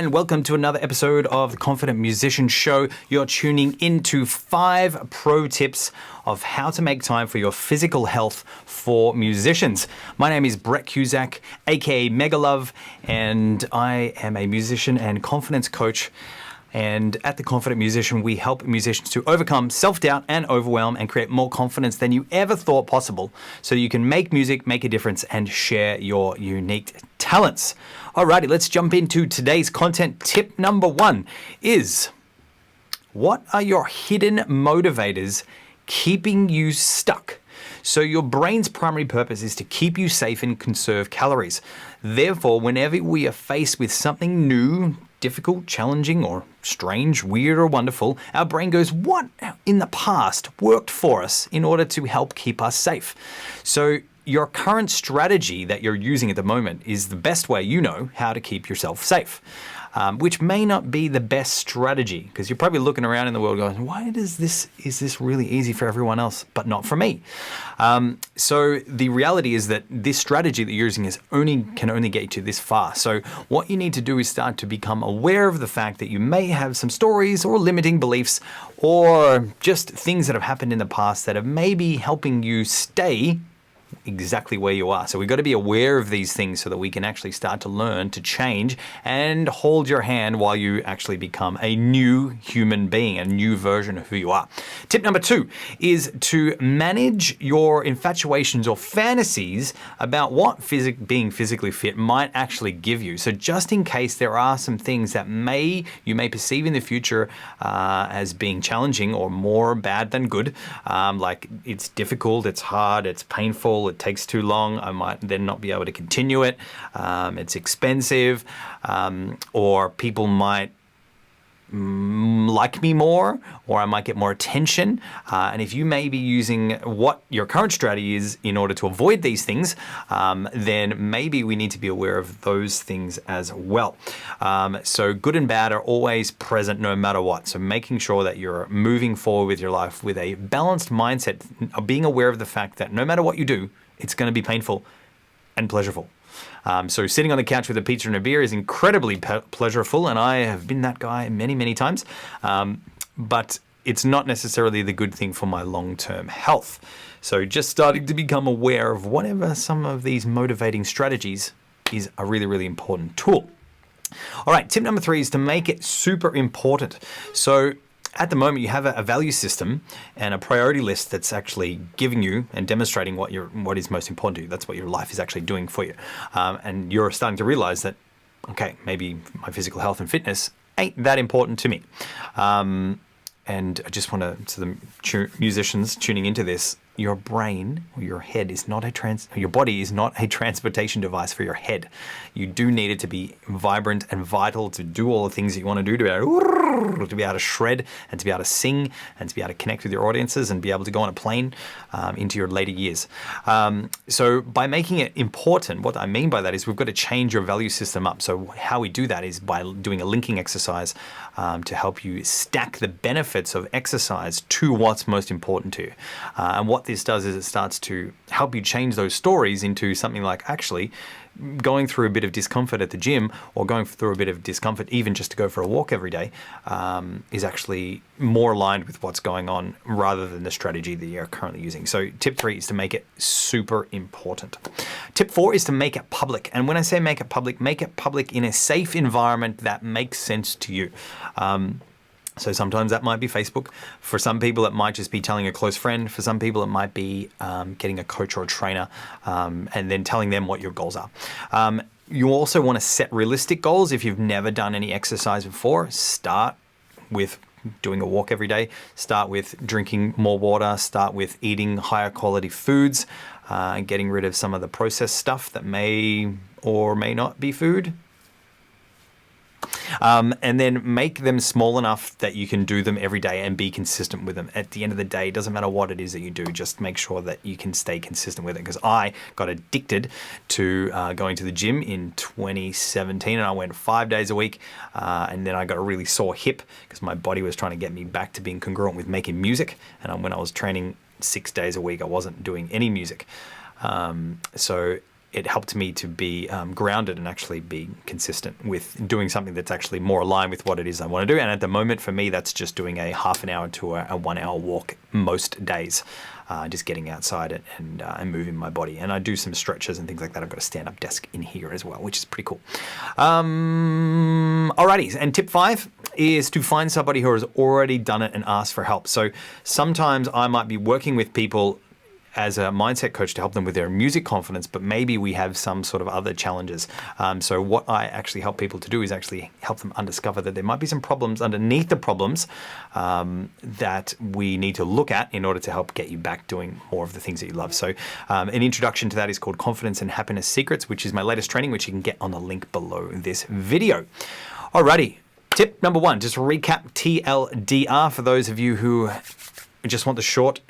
and welcome to another episode of the Confident Musician Show. You're tuning into 5 pro tips of how to make time for your physical health for musicians. My name is Brett Cusack, aka Megalove, and I am a musician and confidence coach. And at The Confident Musician, we help musicians to overcome self-doubt and overwhelm and create more confidence than you ever thought possible so you can make music, make a difference, and share your unique talents. Alrighty, let's jump into today's content. Tip number 1 is, what are your hidden motivators keeping you stuck? So your brain's primary purpose is to keep you safe and conserve calories. Therefore, whenever we are faced with something new, difficult, challenging, or strange, weird, or wonderful, our brain goes, what in the past worked for us in order to help keep us safe? So your current strategy that you're using at the moment is the best way you know how to keep yourself safe, which may not be the best strategy, because you're probably looking around in the world going, why is this really easy for everyone else, but not for me? So the reality is that this strategy that you're using can only get you to this far. So what you need to do is start to become aware of the fact that you may have some stories or limiting beliefs or just things that have happened in the past that are maybe helping you stay exactly where you are. So we've got to be aware of these things so that we can actually start to learn to change and hold your hand while you actually become a new human being, a new version of who you are. Tip number 2 is to manage your infatuations or fantasies about what being physically fit might actually give you. So just in case there are some things that you may perceive in the future as being challenging or more bad than good, like it's difficult, it's hard, it's painful, it takes too long, I might then not be able to continue it, it's expensive, or people might like me more, or I might get more attention. And if you may be using what your current strategy is in order to avoid these things, then maybe we need to be aware of those things as well. So good and bad are always present no matter what. So making sure that you're moving forward with your life with a balanced mindset, being aware of the fact that no matter what you do, it's going to be painful and pleasurable. So sitting on the couch with a pizza and a beer is incredibly pleasurable, and I have been that guy many, many times. But it's not necessarily the good thing for my long-term health. So just starting to become aware of whatever some of these motivating strategies is a really, really important tool. All right, tip number 3 is to make it super important. So at the moment, you have a value system and a priority list that's actually giving you and demonstrating what is most important to you. That's what your life is actually doing for you. And you're starting to realize that, okay, maybe my physical health and fitness ain't that important to me. And I just want to the musicians tuning into this, your brain or your head is not your body is not a transportation device for your head. You do need it to be vibrant and vital to do all the things that you want to do, to be able to shred and to be able to sing and to be able to connect with your audiences and be able to go on a plane into your later years. So by making it important, what I mean by that is we've got to change your value system up. So how we do that is by doing a linking exercise to help you stack the benefits of exercise to what's most important to you. And what this does is it starts to help you change those stories into something like, actually, going through a bit of discomfort at the gym or going through a bit of discomfort even just to go for a walk every day is actually more aligned with what's going on rather than the strategy that you're currently using. So tip 3 is to make it super important. Tip 4 is to make it public. And when I say make it public in a safe environment that makes sense to you. So sometimes that might be Facebook. For some people, it might just be telling a close friend. For some people, it might be getting a coach or a trainer and then telling them what your goals are. You also want to set realistic goals. If you've never done any exercise before, start with doing a walk every day. Start with drinking more water. Start with eating higher quality foods and getting rid of some of the processed stuff that may or may not be food. And then make them small enough that you can do them every day and be consistent with them. At the end of the day, it doesn't matter what it is that you do, just make sure that you can stay consistent with it. Because I got addicted to going to the gym in 2017 and I went 5 days a week. And then I got a really sore hip because my body was trying to get me back to being congruent with making music. And when I was training 6 days a week, I wasn't doing any music. So it helped me to be grounded and actually be consistent with doing something that's actually more aligned with what it is I want to do. And at the moment, for me, that's just doing a half an hour to a 1 hour walk most days. Just getting outside and moving my body. And I do some stretches and things like that. I've got a stand-up desk in here as well, which is pretty cool. Alrighty, and tip 5 is to find somebody who has already done it and ask for help. So sometimes I might be working with people as a mindset coach to help them with their music confidence, but maybe we have some sort of other challenges. So what I actually help people to do is actually help them undiscover that there might be some problems underneath the problems that we need to look at in order to help get you back doing more of the things that you love. So an introduction to that is called Confidence and Happiness Secrets, which is my latest training, which you can get on the link below this video. Alrighty, tip number 1, just recap TLDR for those of you who just want the short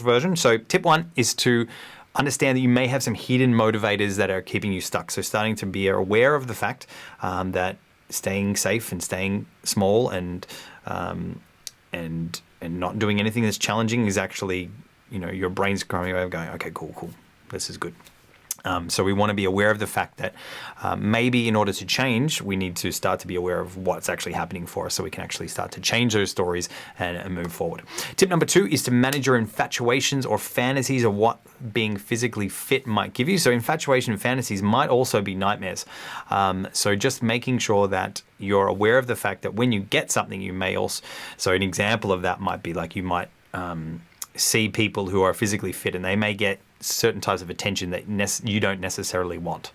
version. So tip 1 is to understand that you may have some hidden motivators that are keeping you stuck. So starting to be aware of the fact that staying safe and staying small and not doing anything that's challenging is actually, your brain's coming away going, okay, cool, this is good. So we want to be aware of the fact that maybe in order to change, we need to start to be aware of what's actually happening for us so we can actually start to change those stories and move forward. Tip number 2 is to manage your infatuations or fantasies of what being physically fit might give you. So infatuation and fantasies might also be nightmares. So just making sure that you're aware of the fact that when you get something, you may also, so an example of that might be like you might see people who are physically fit and they may get certain types of attention that you don't necessarily want.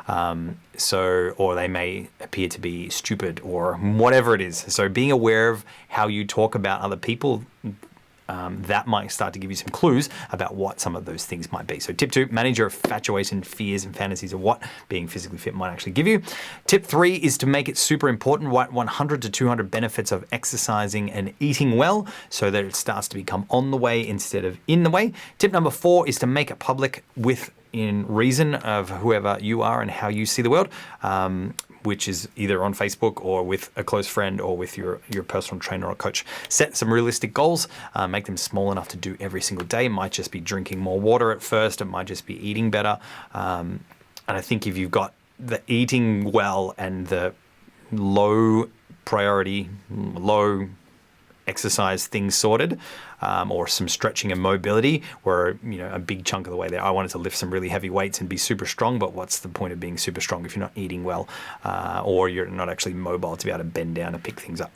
Or they may appear to be stupid or whatever it is. So being aware of how you talk about other people, that might start to give you some clues about what some of those things might be. So tip 2, manage your infatuation, fears, and fantasies of what being physically fit might actually give you. Tip 3 is to make it super important, write 100 to 200 benefits of exercising and eating well so that it starts to become on the way instead of in the way. Tip number 4 is to make it public within reason of whoever you are and how you see the world. Which is either on Facebook or with a close friend or with your personal trainer or coach. Set some realistic goals, make them small enough to do every single day. It might just be drinking more water at first. It might just be eating better. And I think if you've got the eating well and the low priority, low exercise things sorted, or some stretching and mobility, where a big chunk of the way there, I wanted to lift some really heavy weights and be super strong, but what's the point of being super strong if you're not eating well, or you're not actually mobile to be able to bend down and pick things up?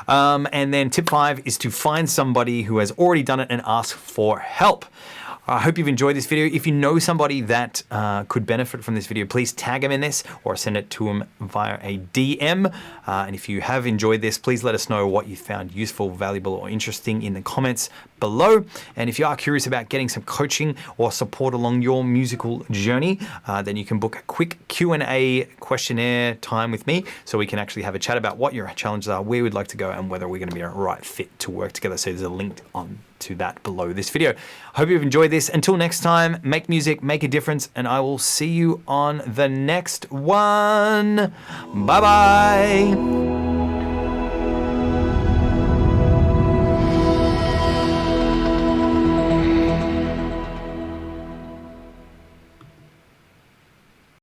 And then tip 5 is to find somebody who has already done it and ask for help. I hope you've enjoyed this video. If you know somebody that could benefit from this video, please tag them in this or send it to them via a DM. And if you have enjoyed this, please let us know what you found useful, valuable, or interesting in the comments below. And if you are curious about getting some coaching or support along your musical journey, then you can book a quick Q&A questionnaire time with me so we can actually have a chat about what your challenges are, where we'd like to go, and whether we're going to be a right fit to work together. So there's a link on to that below this video. I hope you've enjoyed this. Until next time, make music, make a difference, and I will see you on the next one. Bye-bye.